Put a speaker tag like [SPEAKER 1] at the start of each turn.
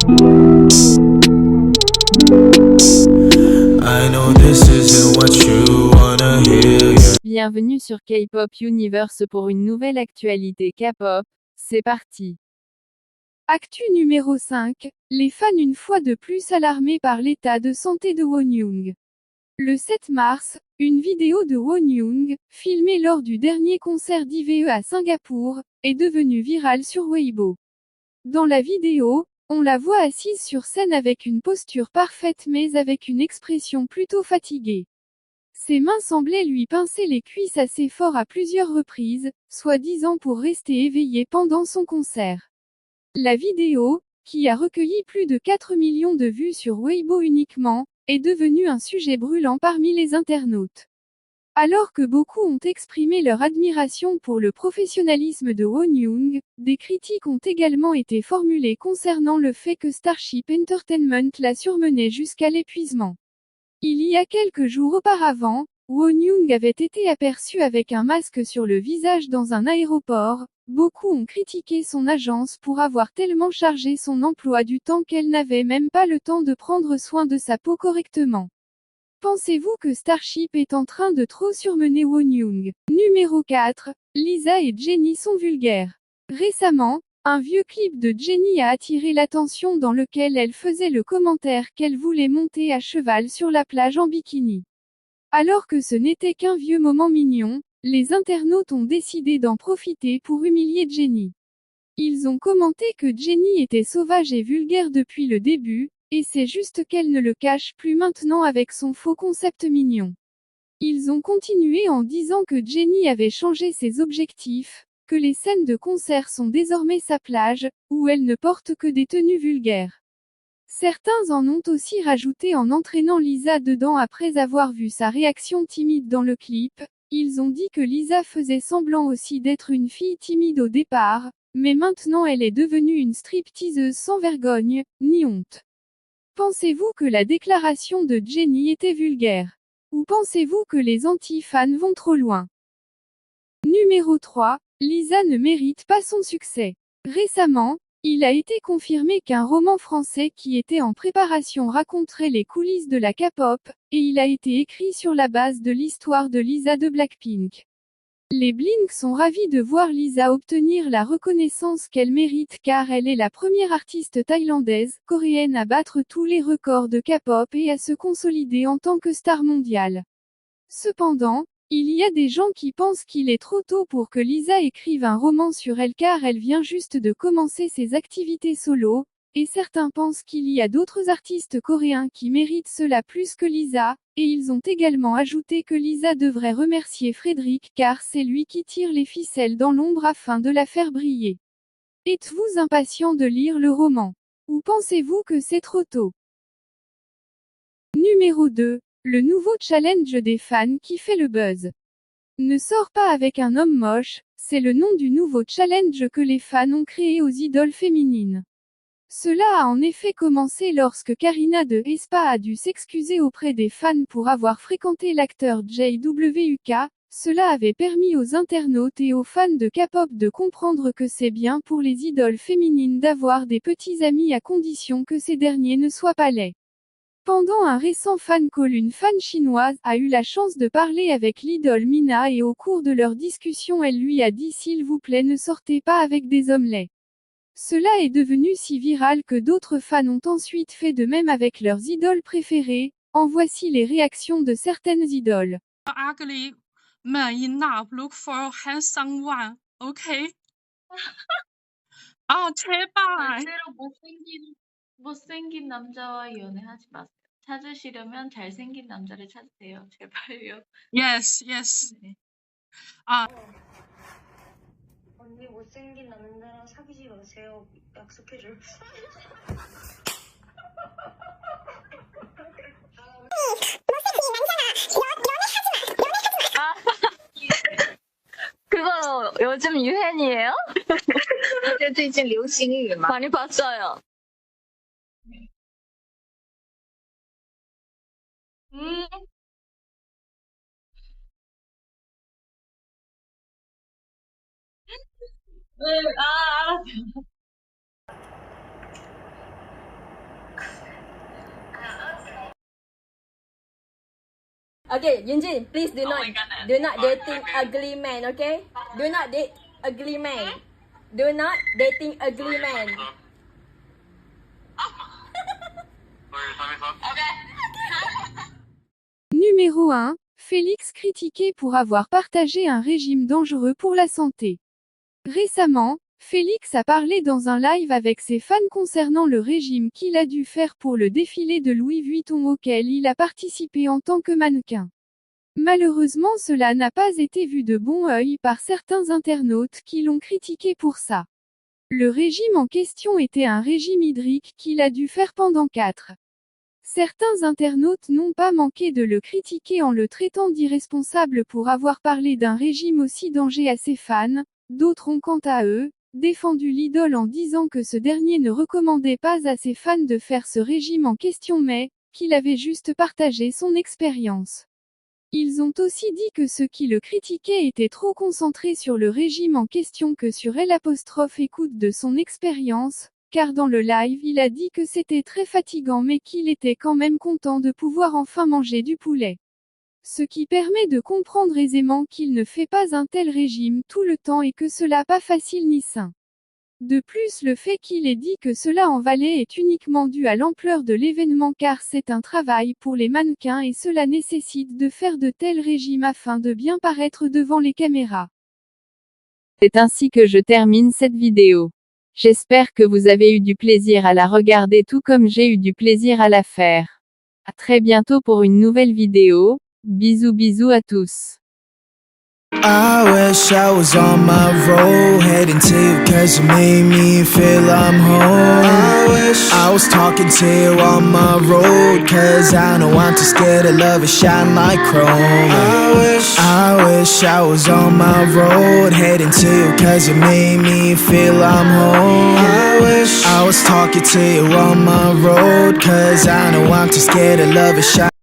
[SPEAKER 1] I know this isn't what you wanna hear, yeah.
[SPEAKER 2] Bienvenue sur K-Pop Universe pour une nouvelle actualité K-pop, c'est parti. Actu numéro 5, les fans une fois de plus alarmés par l'état de santé de Wonyoung. Le 7 mars, une vidéo de Wonyoung, filmée lors du dernier concert d'IVE à Singapour, est devenue virale sur Weibo. Dans la vidéo, on la voit assise sur scène avec une posture parfaite mais avec une expression plutôt fatiguée. Ses mains semblaient lui pincer les cuisses assez fort à plusieurs reprises, soi-disant pour rester éveillée pendant son concert. La vidéo, qui a recueilli plus de 4 millions de vues sur Weibo uniquement, est devenue un sujet brûlant parmi les internautes. Alors que beaucoup ont exprimé leur admiration pour le professionnalisme de Wonyoung, des critiques ont également été formulées concernant le fait que Starship Entertainment l'a surmenée jusqu'à l'épuisement. Il y a quelques jours auparavant, Wonyoung avait été aperçu avec un masque sur le visage dans un aéroport. Beaucoup ont critiqué son agence pour avoir tellement chargé son emploi du temps qu'elle n'avait même pas le temps de prendre soin de sa peau correctement. Pensez-vous que Starship est en train de trop surmener Wonyoung? Numéro 4. Lisa et Jennie sont vulgaires. Récemment, un vieux clip de Jennie a attiré l'attention dans lequel elle faisait le commentaire qu'elle voulait monter à cheval sur la plage en bikini. Alors que ce n'était qu'un vieux moment mignon, les internautes ont décidé d'en profiter pour humilier Jennie. Ils ont commenté que Jennie était sauvage et vulgaire depuis le début, et c'est juste qu'elle ne le cache plus maintenant avec son faux concept mignon. Ils ont continué en disant que Jennie avait changé ses objectifs, que les scènes de concert sont désormais sa plage, où elle ne porte que des tenues vulgaires. Certains en ont aussi rajouté en entraînant Lisa dedans après avoir vu sa réaction timide dans le clip. Ils ont dit que Lisa faisait semblant aussi d'être une fille timide au départ, mais maintenant elle est devenue une stripteaseuse sans vergogne, ni honte. Pensez-vous que la déclaration de Jennie était vulgaire? Ou pensez-vous que les anti-fans vont trop loin? Numéro 3. Lisa ne mérite pas son succès. Récemment, il a été confirmé qu'un roman français qui était en préparation raconterait les coulisses de la K-pop, et il a été écrit sur la base de l'histoire de Lisa de Blackpink. Les Blink sont ravis de voir Lisa obtenir la reconnaissance qu'elle mérite car elle est la première artiste thaïlandaise, coréenne à battre tous les records de K-pop et à se consolider en tant que star mondiale. Cependant, il y a des gens qui pensent qu'il est trop tôt pour que Lisa écrive un roman sur elle car elle vient juste de commencer ses activités solo, et certains pensent qu'il y a d'autres artistes coréens qui méritent cela plus que Lisa, et ils ont également ajouté que Lisa devrait remercier Frédéric car c'est lui qui tire les ficelles dans l'ombre afin de la faire briller. Êtes-vous impatient de lire le roman? Ou pensez-vous que c'est trop tôt? Numéro 2. Le nouveau challenge des fans qui fait le buzz. Ne sors pas avec un homme moche, c'est le nom du nouveau challenge que les fans ont créé aux idoles féminines. Cela a en effet commencé lorsque Karina de aespa a dû s'excuser auprès des fans pour avoir fréquenté l'acteur JWK. Cela avait permis aux internautes et aux fans de K-pop de comprendre que c'est bien pour les idoles féminines d'avoir des petits amis à condition que ces derniers ne soient pas laids. Pendant un récent fan call, une fan chinoise a eu la chance de parler avec l'idole Mina et au cours de leur discussion elle lui a dit s'il vous plaît ne sortez pas avec des hommes laids. Cela est devenu si viral que d'autres fans ont ensuite fait de même avec leurs idoles préférées. En voici les réactions de certaines idoles.
[SPEAKER 3] Ugly man enough look for a handsome one. Okay? 아, 제발.
[SPEAKER 4] 절대로 못생긴 남자와 연애하지 마세요. 찾으시려면 잘생긴 남자를 찾으세요. 제발요.
[SPEAKER 3] Yes, yes.
[SPEAKER 4] 네.
[SPEAKER 3] 아,
[SPEAKER 5] 언니 못생긴 남자랑 사귀지 마세요. 약속해줘요.
[SPEAKER 6] 그거 요즘 유행이에요?
[SPEAKER 7] 这最近流行语嘛。
[SPEAKER 6] 많이 봤어요.
[SPEAKER 4] 네, 알았어요.
[SPEAKER 8] Okay, Yunjin, please do not dating ugly man, okay? Do not date ugly man. Do not dating ugly man.
[SPEAKER 2] Numéro 1. Félix critiqué pour avoir partagé un régime dangereux pour la santé. Récemment, Félix a parlé dans un live avec ses fans concernant le régime qu'il a dû faire pour le défilé de Louis Vuitton auquel il a participé en tant que mannequin. Malheureusement, cela n'a pas été vu de bon œil par certains internautes qui l'ont critiqué pour ça. Le régime en question était un régime hydrique qu'il a dû faire pendant 4. Certains internautes n'ont pas manqué de le critiquer en le traitant d'irresponsable pour avoir parlé d'un régime aussi dangereux à ses fans. D'autres ont quant à eux, défendu l'idole en disant que ce dernier ne recommandait pas à ses fans de faire ce régime en question mais, qu'il avait juste partagé son expérience. Ils ont aussi dit que ceux qui le critiquaient étaient trop concentrés sur le régime en question que sur écoute de son expérience, car dans le live il a dit que c'était très fatigant mais qu'il était quand même content de pouvoir enfin manger du poulet. Ce qui permet de comprendre aisément qu'il ne fait pas un tel régime tout le temps et que cela pas facile ni sain. De plus, le fait qu'il ait dit que cela en valait est uniquement dû à l'ampleur de l'événement car c'est un travail pour les mannequins et cela nécessite de faire de tels régimes afin de bien paraître devant les caméras. C'est ainsi que je termine cette vidéo. J'espère que vous avez eu du plaisir à la regarder tout comme j'ai eu du plaisir à la faire. À très bientôt pour une nouvelle vidéo. Bisous bisous à tous.
[SPEAKER 1] I wish I was on my road, heading to you cause you made me feel I'm home. I wish I was talking to you on my road, cause I know I'm too scared to love and shine like chrome. I wish I was on my road, heading to you cause you made me feel I'm home. I wish I was talking to you on my road, cause I know I'm too scared to love and shine.